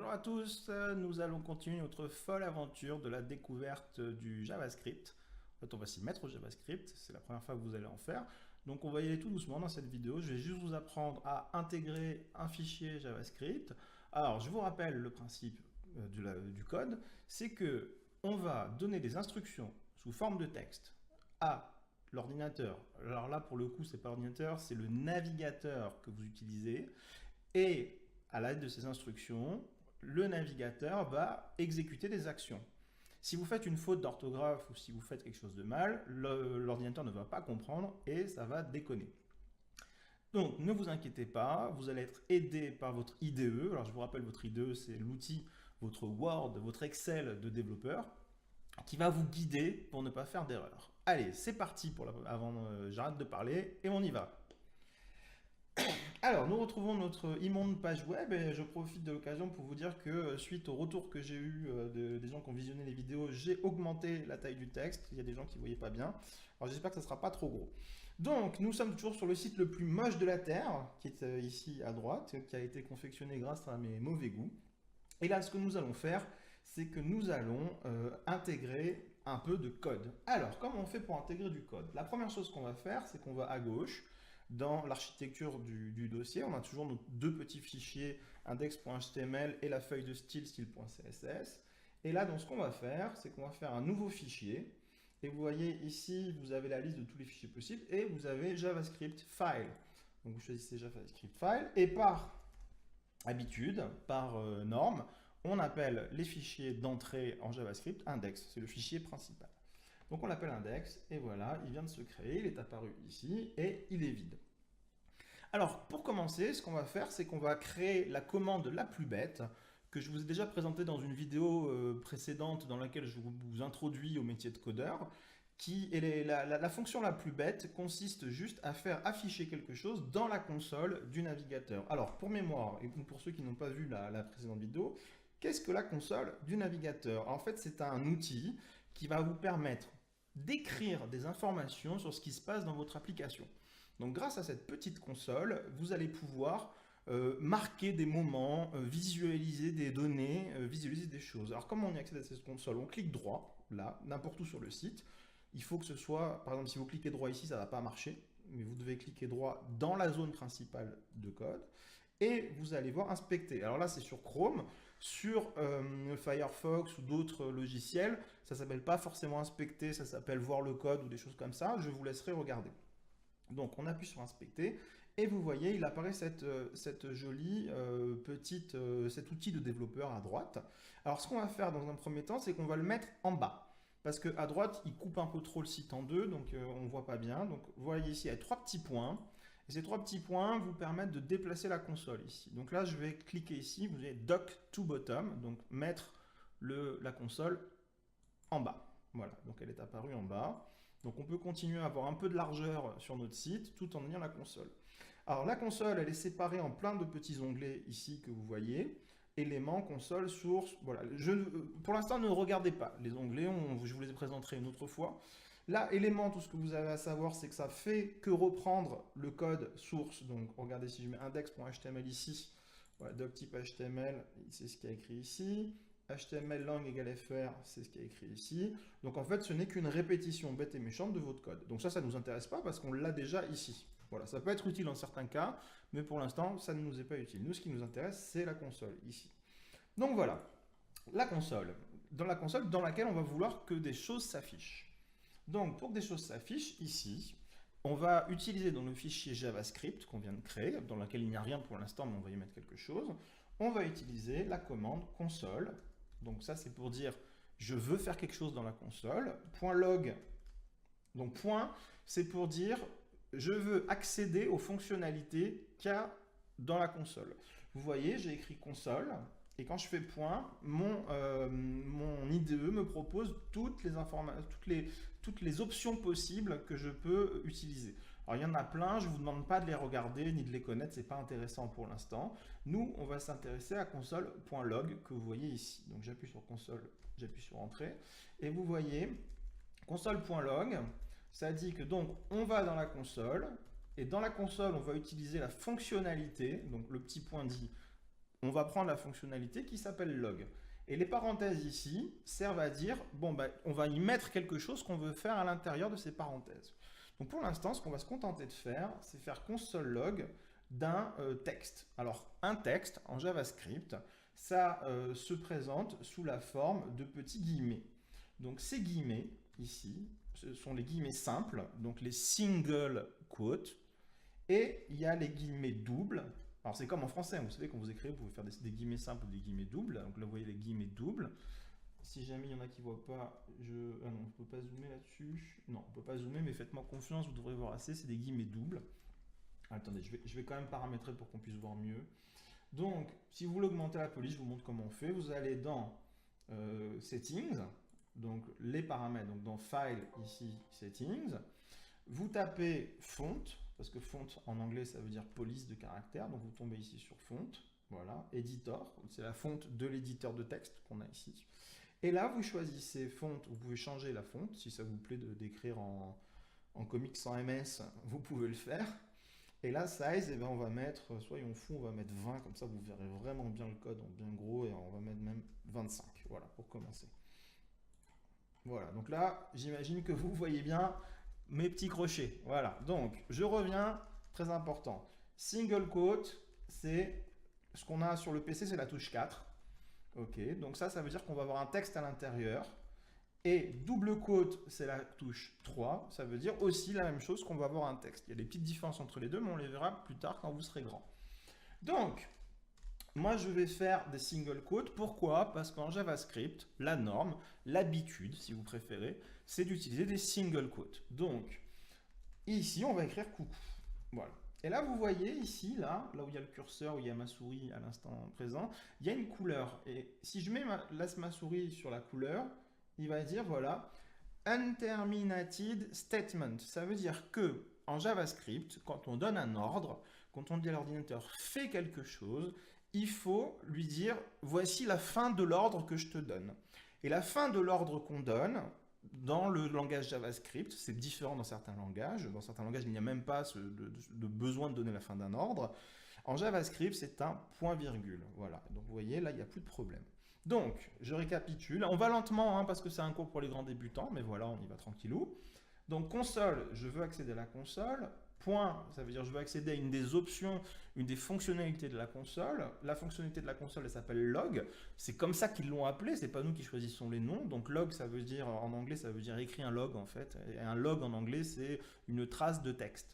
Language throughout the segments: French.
Bonjour à tous, nous allons continuer notre folle aventure de la découverte du JavaScript. En fait, on va s'y mettre au JavaScript, c'est la première fois que vous allez en faire. Donc on va y aller tout doucement dans cette vidéo, je vais juste vous apprendre à intégrer un fichier JavaScript. Alors je vous rappelle le principe du code, c'est que on va donner des instructions sous forme de texte à l'ordinateur. Alors là pour le coup c'est pas l'ordinateur, c'est le navigateur que vous utilisez. Et à l'aide de ces instructions, le navigateur va exécuter des actions. Si vous faites une faute d'orthographe ou si vous faites quelque chose de mal, l'ordinateur ne va pas comprendre et ça va déconner. Donc ne vous inquiétez pas, vous allez être aidé par votre IDE. Alors je vous rappelle, votre IDE, c'est l'outil, votre Word, votre Excel de développeur, qui va vous guider pour ne pas faire d'erreur. Allez, c'est parti avant j'arrête de parler et on y va. Alors, nous retrouvons notre immonde page web et je profite de l'occasion pour vous dire que suite au retour que j'ai eu des gens qui ont visionné les vidéos, j'ai augmenté la taille du texte. Il y a des gens qui ne voyaient pas bien. Alors, j'espère que ça ne sera pas trop gros. Donc, nous sommes toujours sur le site le plus moche de la Terre, qui est ici à droite, qui a été confectionné grâce à mes mauvais goûts. Et là, ce que nous allons faire, c'est que nous allons intégrer un peu de code. Alors, comment on fait pour intégrer du code? La première chose qu'on va faire, c'est qu'on va à gauche, dans l'architecture du dossier, on a toujours nos deux petits fichiers index.html et la feuille de style style.css. Et là, donc, ce qu'on va faire, c'est qu'on va faire un nouveau fichier. Et vous voyez ici, vous avez la liste de tous les fichiers possibles et vous avez JavaScript file. Donc vous choisissez JavaScript file et par habitude, par norme, on appelle les fichiers d'entrée en JavaScript index. C'est le fichier principal. Donc on l'appelle index, et voilà, il vient de se créer, il est apparu ici, et il est vide. Alors, pour commencer, ce qu'on va faire, c'est qu'on va créer la commande la plus bête, que je vous ai déjà présentée dans une vidéo précédente dans laquelle je vous introduis au métier de codeur, qui est la fonction la plus bête consiste juste à faire afficher quelque chose dans la console du navigateur. Alors, pour mémoire, et pour ceux qui n'ont pas vu la précédente vidéo, qu'est-ce que la console du navigateur? En fait, c'est un outil qui va vous permettre d'écrire des informations sur ce qui se passe dans votre application. Donc grâce à cette petite console, vous allez pouvoir marquer des moments, visualiser des données, visualiser des choses. Alors comment on y accède à cette console? On clique droit, là, n'importe où sur le site. Il faut que ce soit, par exemple, si vous cliquez droit ici, ça ne va pas marcher, mais vous devez cliquer droit dans la zone principale de code. Et vous allez voir inspecter. Alors là, c'est sur Chrome. Sur Firefox ou d'autres logiciels, ça ne s'appelle pas forcément inspecter, ça s'appelle voir le code ou des choses comme ça. Je vous laisserai regarder. Donc on appuie sur inspecter et vous voyez, il apparaît cette jolie cet outil de développeur à droite. Alors ce qu'on va faire dans un premier temps, c'est qu'on va le mettre en bas. Parce qu'à droite, il coupe un peu trop le site en deux, donc on ne voit pas bien. Donc vous voyez ici, il y a trois petits points. Et ces trois petits points vous permettent de déplacer la console ici. Donc là, je vais cliquer ici, vous avez Dock to Bottom, donc mettre la console en bas. Voilà, donc elle est apparue en bas. Donc on peut continuer à avoir un peu de largeur sur notre site tout en ayant la console. Alors la console, elle est séparée en plein de petits onglets ici que vous voyez. Éléments, console, source, voilà. Pour l'instant, ne regardez pas les onglets, je vous les présenterai une autre fois. Là, élément, tout ce que vous avez à savoir, c'est que ça fait que reprendre le code source. Donc, regardez si je mets index.html ici, voilà, doc type HTML, c'est ce qui est écrit ici. HTML lang égale fr, c'est ce qui est écrit ici. Donc, en fait, ce n'est qu'une répétition bête et méchante de votre code. Donc, ça ne nous intéresse pas parce qu'on l'a déjà ici. Voilà, ça peut être utile dans certains cas, mais pour l'instant, ça ne nous est pas utile. Nous, ce qui nous intéresse, c'est la console, ici. Donc, voilà, la console dans laquelle on va vouloir que des choses s'affichent. Donc, pour que des choses s'affichent, ici, on va utiliser dans le fichier JavaScript qu'on vient de créer, dans lequel il n'y a rien pour l'instant, mais on va y mettre quelque chose. On va utiliser la commande console. Donc ça, c'est pour dire, je veux faire quelque chose dans la console. .log, donc point, c'est pour dire, je veux accéder aux fonctionnalités qu'il y a dans la console. Vous voyez, j'ai écrit console. Et quand je fais point, mon IDE me propose toutes les options possibles que je peux utiliser. Alors il y en a plein, je ne vous demande pas de les regarder ni de les connaître, ce n'est pas intéressant pour l'instant. Nous, on va s'intéresser à console.log que vous voyez ici. Donc j'appuie sur console, j'appuie sur entrée. Et vous voyez, console.log, ça dit que donc on va dans la console. Et dans la console, on va utiliser la fonctionnalité, donc le petit point dit on va prendre la fonctionnalité qui s'appelle log. Et les parenthèses ici servent à dire, bon, ben, on va y mettre quelque chose qu'on veut faire à l'intérieur de ces parenthèses. Donc pour l'instant, ce qu'on va se contenter de faire, c'est faire console log d'un texte. Alors un texte en JavaScript, ça se présente sous la forme de petits guillemets. Donc ces guillemets, ici, ce sont les guillemets simples, donc les single quotes, et il y a les guillemets doubles. Alors c'est comme en français, vous savez quand vous écrivez, vous pouvez faire des guillemets simples ou des guillemets doubles. Donc là vous voyez les guillemets doubles. Si jamais il y en a qui ne voient pas, ah non, on ne peut pas zoomer là-dessus. Non, on ne peut pas zoomer, mais faites-moi confiance, vous devrez voir assez, c'est des guillemets doubles. Attendez, je vais quand même paramétrer pour qu'on puisse voir mieux. Donc, si vous voulez augmenter la police, je vous montre comment on fait. Vous allez dans Settings, donc les paramètres, donc dans File, ici, Settings. Vous tapez Font, parce que font en anglais ça veut dire police de caractère, donc vous tombez ici sur font, voilà, Editor, c'est la fonte de l'éditeur de texte qu'on a ici. Et là vous choisissez font, vous pouvez changer la fonte, si ça vous plaît d'écrire en comics sans MS, vous pouvez le faire. Et là size, eh ben, on va mettre, soyons fous, on va mettre 20, comme ça vous verrez vraiment bien le code en bien gros, et on va mettre même 25, voilà, pour commencer. Voilà, donc là, j'imagine que vous voyez bien mes petits crochets. Voilà, donc je reviens, très important. Single quote, c'est ce qu'on a sur le PC, c'est la touche 4. Ok, donc ça veut dire qu'on va avoir un texte à l'intérieur. Et double quote, c'est la touche 3. Ça veut dire aussi la même chose qu'on va avoir un texte. Il y a des petites différences entre les deux, mais on les verra plus tard quand vous serez grand. Donc, moi, je vais faire des single quotes. Pourquoi? Parce qu'en JavaScript, la norme, l'habitude, si vous préférez, c'est d'utiliser des single quotes. Donc, ici, on va écrire coucou. Voilà. Et là, vous voyez ici, là où il y a le curseur, où il y a ma souris à l'instant présent, il y a une couleur. Et si je mets ma souris sur la couleur, il va dire, voilà, unterminated statement. Ça veut dire que en JavaScript, quand on donne un ordre, quand on dit à l'ordinateur fais quelque chose, il faut lui dire voici la fin de l'ordre que je te donne. Et la fin de l'ordre qu'on donne, dans le langage JavaScript, c'est différent dans certains langages. Dans certains langages, il n'y a même pas de besoin de donner la fin d'un ordre. En JavaScript, c'est un point-virgule. Voilà. Donc vous voyez, là, il n'y a plus de problème. Donc, je récapitule. On va lentement, hein, parce que c'est un cours pour les grands débutants, mais voilà, on y va tranquillou. Donc, console, je veux accéder à la console. Point, ça veut dire je veux accéder à une des options, une des fonctionnalités de la console. La fonctionnalité de la console, elle s'appelle log. C'est comme ça qu'ils l'ont appelé, c'est pas nous qui choisissons les noms. Donc log, ça veut dire, en anglais, ça veut dire écrit un log en fait. Et un log en anglais, c'est une trace de texte.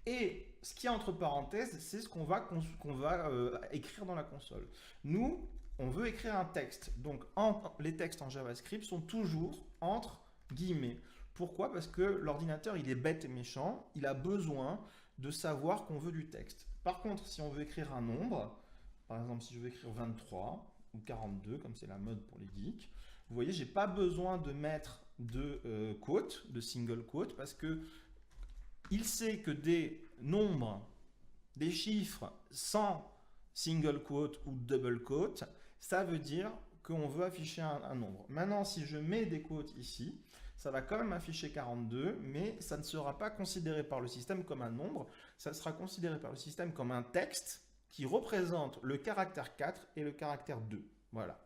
Et ce qu'il y a entre parenthèses, c'est ce qu'on va écrire dans la console. Nous, on veut écrire un texte. Donc les textes en JavaScript sont toujours entre guillemets. Pourquoi? Parce que l'ordinateur, il est bête et méchant, il a besoin de savoir qu'on veut du texte. Par contre, si on veut écrire un nombre, par exemple, si je veux écrire 23 ou 42, comme c'est la mode pour les geeks, vous voyez, j'ai pas besoin de mettre de quote, de single quote, parce que il sait que des nombres, des chiffres sans single quote ou double quote, ça veut dire qu'on veut afficher un nombre. Maintenant, si je mets des quotes ici, ça va quand même afficher 42, mais ça ne sera pas considéré par le système comme un nombre, ça sera considéré par le système comme un texte qui représente le caractère 4 et le caractère 2. Voilà.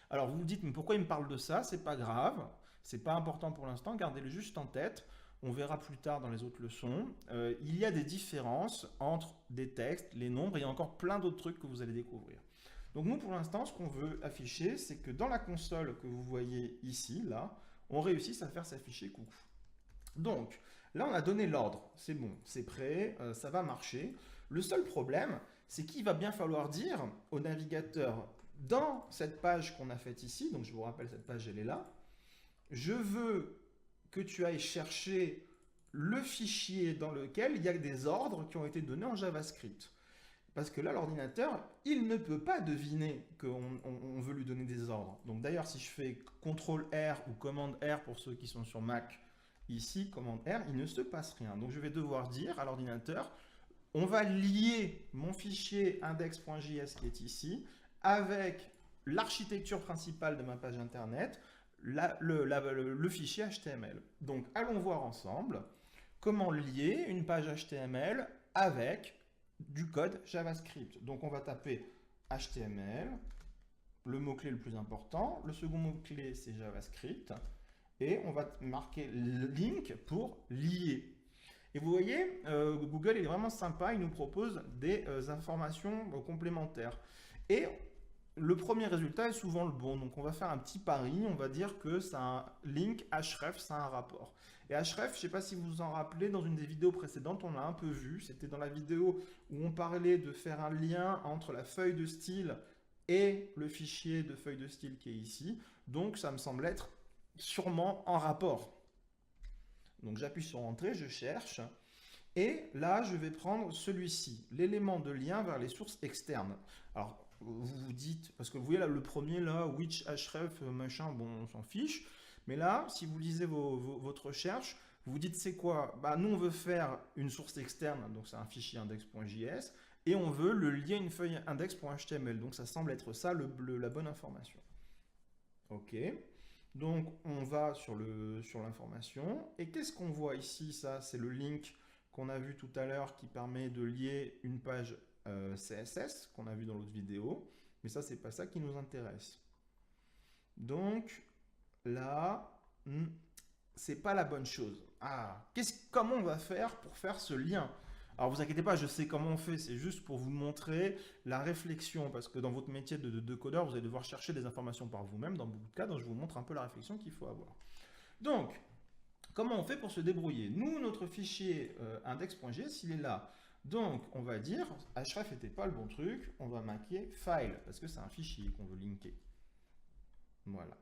Alors vous vous dites, mais pourquoi il me parle de ça? C'est pas grave, c'est pas important pour l'instant, gardez-le juste en tête. On verra plus tard dans les autres leçons. Il y a des différences entre des textes, les nombres, et il y a encore plein d'autres trucs que vous allez découvrir. Donc nous, pour l'instant, ce qu'on veut afficher, c'est que dans la console que vous voyez ici, là, on réussisse à faire s'afficher coucou. Donc, là, on a donné l'ordre. C'est bon, c'est prêt, ça va marcher. Le seul problème, c'est qu'il va bien falloir dire au navigateur, dans cette page qu'on a faite ici, donc je vous rappelle, cette page, elle est là, je veux que tu ailles chercher le fichier dans lequel il y a des ordres qui ont été donnés en JavaScript. Parce que là, l'ordinateur, il ne peut pas deviner qu'on veut lui donner des ordres. Donc d'ailleurs, si je fais CTRL-R ou commande-R pour ceux qui sont sur Mac, ici, commande-R, il ne se passe rien. Donc je vais devoir dire à l'ordinateur, on va lier mon fichier index.js qui est ici avec l'architecture principale de ma page internet, le fichier HTML. Donc allons voir ensemble comment lier une page HTML avec du code JavaScript. Donc on va taper HTML, le mot-clé le plus important. Le second mot-clé, c'est JavaScript. Et on va marquer le link pour lier. Et vous voyez, Google est vraiment sympa, il nous propose des informations complémentaires. Et le premier résultat est souvent le bon. Donc on va faire un petit pari, on va dire que c'est un link href, c'est un rapport. Et href, je ne sais pas si vous vous en rappelez, dans une des vidéos précédentes, on l'a un peu vu. C'était dans la vidéo où on parlait de faire un lien entre la feuille de style et le fichier de feuille de style qui est ici. Donc ça me semble être sûrement en rapport. Donc j'appuie sur Entrée, je cherche. Et là, je vais prendre celui-ci, l'élément de lien vers les sources externes. Alors, vous vous dites, parce que vous voyez là, le premier, là, which href, machin, bon, on s'en fiche. Mais là, si vous lisez votre recherche, vous vous dites, c'est quoi? Bah, nous, on veut faire une source externe, donc c'est un fichier index.js, et on veut le lier à une feuille index.html. Donc, ça semble être ça, la bonne information. OK. Donc, on va sur l'information. Et qu'est-ce qu'on voit ici? Ça, c'est le link qu'on a vu tout à l'heure qui permet de lier une page CSS qu'on a vu dans l'autre vidéo. Mais ça, c'est pas ça qui nous intéresse. Donc, là, c'est pas la bonne chose. Ah, comment on va faire pour faire ce lien? Alors, vous inquiétez pas, je sais comment on fait. C'est juste pour vous montrer la réflexion. Parce que dans votre métier de codeur, vous allez devoir chercher des informations par vous-même. Dans beaucoup de cas, donc je vous montre un peu la réflexion qu'il faut avoir. Donc, comment on fait pour se débrouiller? Nous, notre fichier index.js, il est là. Donc, on va dire, href n'était pas le bon truc, on va marquer file, parce que c'est un fichier qu'on veut linker. Voilà.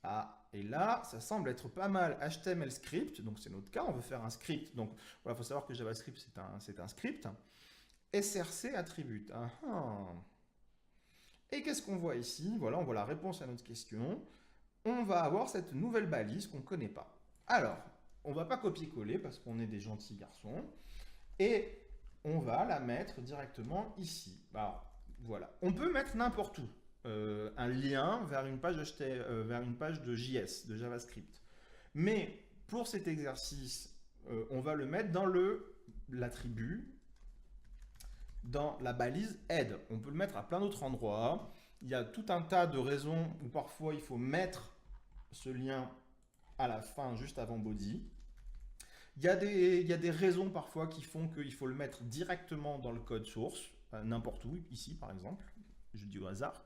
Ah, et là, ça semble être pas mal HTML script, donc c'est notre cas, on veut faire un script. Donc, voilà, il faut savoir que JavaScript, c'est un script. SRC attribute. Et qu'est-ce qu'on voit ici? Voilà, on voit la réponse à notre question. On va avoir cette nouvelle balise qu'on ne connaît pas. Alors, on ne va pas copier-coller parce qu'on est des gentils garçons. Et on va la mettre directement ici. Alors, voilà. On peut mettre n'importe où un lien vers une page de JS, de JavaScript. Mais pour cet exercice, on va le mettre dans l'attribut, dans la balise head. On peut le mettre à plein d'autres endroits. Il y a tout un tas de raisons où parfois il faut mettre ce lien à la fin, juste avant body. Il y a des raisons parfois qui font qu'il faut le mettre directement dans le code source, n'importe où, ici par exemple, je dis au hasard.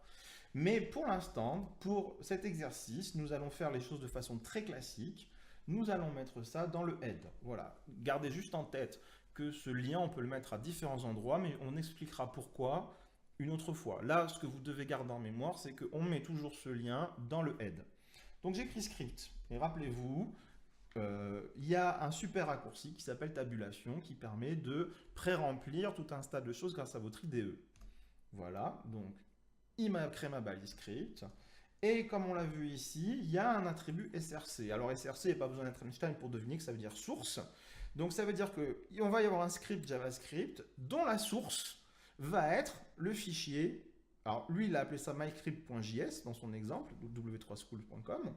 Mais pour l'instant, pour cet exercice, nous allons faire les choses de façon très classique. Nous allons mettre ça dans le head. Voilà, gardez juste en tête que ce lien, on peut le mettre à différents endroits, mais on expliquera pourquoi une autre fois. Là, ce que vous devez garder en mémoire, c'est qu'on met toujours ce lien dans le head. Donc j'écris script, et rappelez-vous, il y a un super raccourci qui s'appelle tabulation, qui permet de pré-remplir tout un tas de choses grâce à votre IDE. Voilà, donc il m'a créé ma balise script. Et comme on l'a vu ici, il y a un attribut SRC. Alors SRC, il n'y a pas besoin d'être Einstein pour deviner que ça veut dire source. Donc ça veut dire qu'on va y avoir un script JavaScript dont la source va être le fichier. Alors lui, il a appelé ça myscript.js dans son exemple, w3schools.com.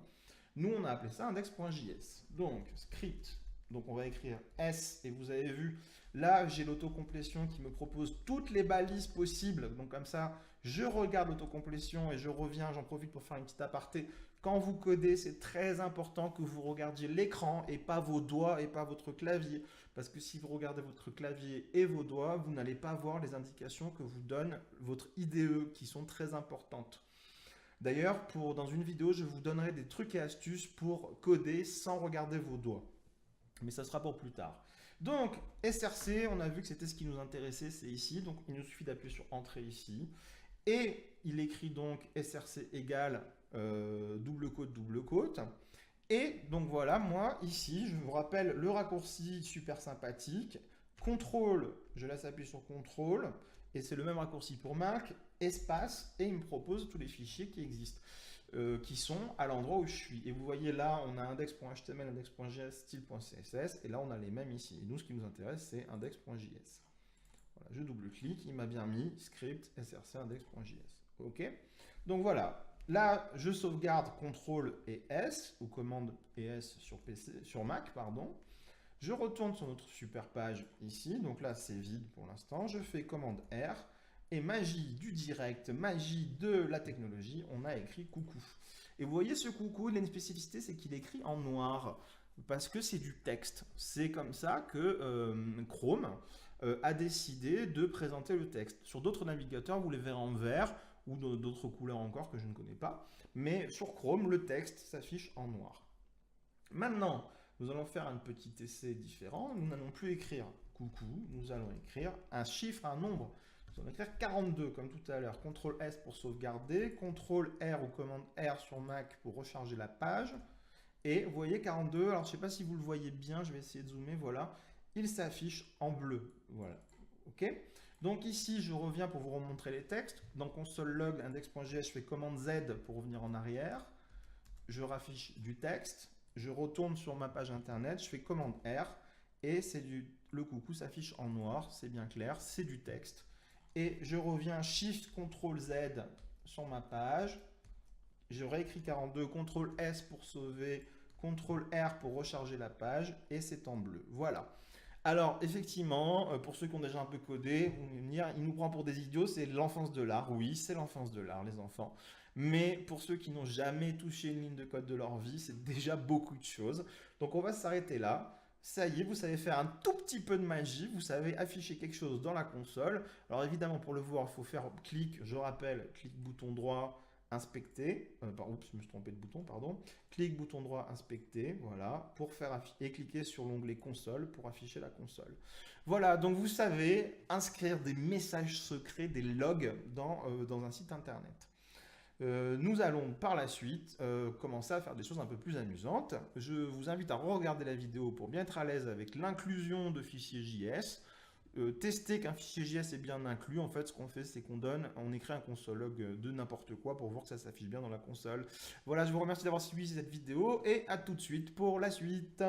Nous, on a appelé ça index.js. Donc script, donc on va écrire S, et vous avez vu, là j'ai l'autocomplétion qui me propose toutes les balises possibles. Donc comme ça, je regarde l'autocomplétion et je reviens, j'en profite pour faire une petite aparté. Quand vous codez, c'est très important que vous regardiez l'écran et pas vos doigts et pas votre clavier. Parce que si vous regardez votre clavier et vos doigts, vous n'allez pas voir les indications que vous donne votre IDE qui sont très importantes. D'ailleurs, dans une vidéo, je vous donnerai des trucs et astuces pour coder sans regarder vos doigts. Mais ça sera pour plus tard. Donc, SRC, on a vu que c'était ce qui nous intéressait, c'est ici. Donc, il nous suffit d'appuyer sur Entrée ici. Et il écrit donc SRC égale double quote. Et donc voilà, moi ici, je vous rappelle le raccourci super sympathique. CTRL, je laisse appuyer sur CTRL. Et c'est le même raccourci pour Mac, espace, et il me propose tous les fichiers qui existent, qui sont à l'endroit où je suis. Et vous voyez là, on a index.html, index.js, style.css, et là on a les mêmes ici. Et nous, ce qui nous intéresse, c'est index.js. Voilà, je double-clique, il m'a bien mis script src index.js. OK. Donc voilà, là je sauvegarde CTRL et S, ou commande et S sur Mac, pardon. Je retourne sur notre super page ici, donc là c'est vide pour l'instant, je fais commande R, Et magie du direct, magie de la technologie, on a écrit coucou. Et vous voyez ce coucou, il a une spécificité, c'est qu'il est écrit en noir. Parce que c'est du texte. C'est comme ça que Chrome a décidé de présenter le texte. Sur d'autres navigateurs, vous les verrez en vert ou d'autres couleurs encore que je ne connais pas. Mais sur Chrome, le texte s'affiche en noir. Maintenant, nous allons faire un petit essai différent. Nous n'allons plus écrire coucou, nous allons écrire un chiffre, un nombre. Nous allons écrire 42 comme tout à l'heure. CTRL S pour sauvegarder, CTRL R ou commande R sur Mac pour recharger la page. Et vous voyez 42, alors je ne sais pas si vous le voyez bien, je vais essayer de zoomer, voilà. Il s'affiche en bleu, voilà. Ok. Donc ici, je reviens pour vous remontrer les textes. Dans console log index.js, je fais commande Z pour revenir en arrière. Je raffiche du texte. Je retourne sur ma page internet, je fais commande R. Et le coucou s'affiche en noir, c'est bien clair, c'est du texte. Et je reviens Shift CTRL Z sur ma page. Je réécris 42, CTRL S pour sauver, CTRL R pour recharger la page, et c'est en bleu. Voilà. Alors, effectivement, pour ceux qui ont déjà un peu codé, vous allez me dire, il nous prend pour des idiots, c'est l'enfance de l'art. Oui, c'est l'enfance de l'art, les enfants. Mais pour ceux qui n'ont jamais touché une ligne de code de leur vie, c'est déjà beaucoup de choses. Donc, on va s'arrêter là. Ça y est, vous savez faire un tout petit peu de magie, vous savez afficher quelque chose dans la console. Alors évidemment, pour le voir, il faut faire clic, je rappelle, clic bouton droit, inspecter, oups, je me suis trompé de bouton, pardon, clic bouton droit, inspecter, voilà, pour faire et cliquer sur l'onglet console pour afficher la console. Voilà, donc vous savez inscrire des messages secrets, des logs dans un site internet. Nous allons par la suite commencer à faire des choses un peu plus amusantes. Je vous invite à regarder la vidéo pour bien être à l'aise avec l'inclusion de fichiers JS. Tester qu'un fichier JS est bien inclus. En fait, ce qu'on fait, c'est on écrit un console log de n'importe quoi pour voir que ça s'affiche bien dans la console. Voilà, je vous remercie d'avoir suivi cette vidéo et à tout de suite pour la suite.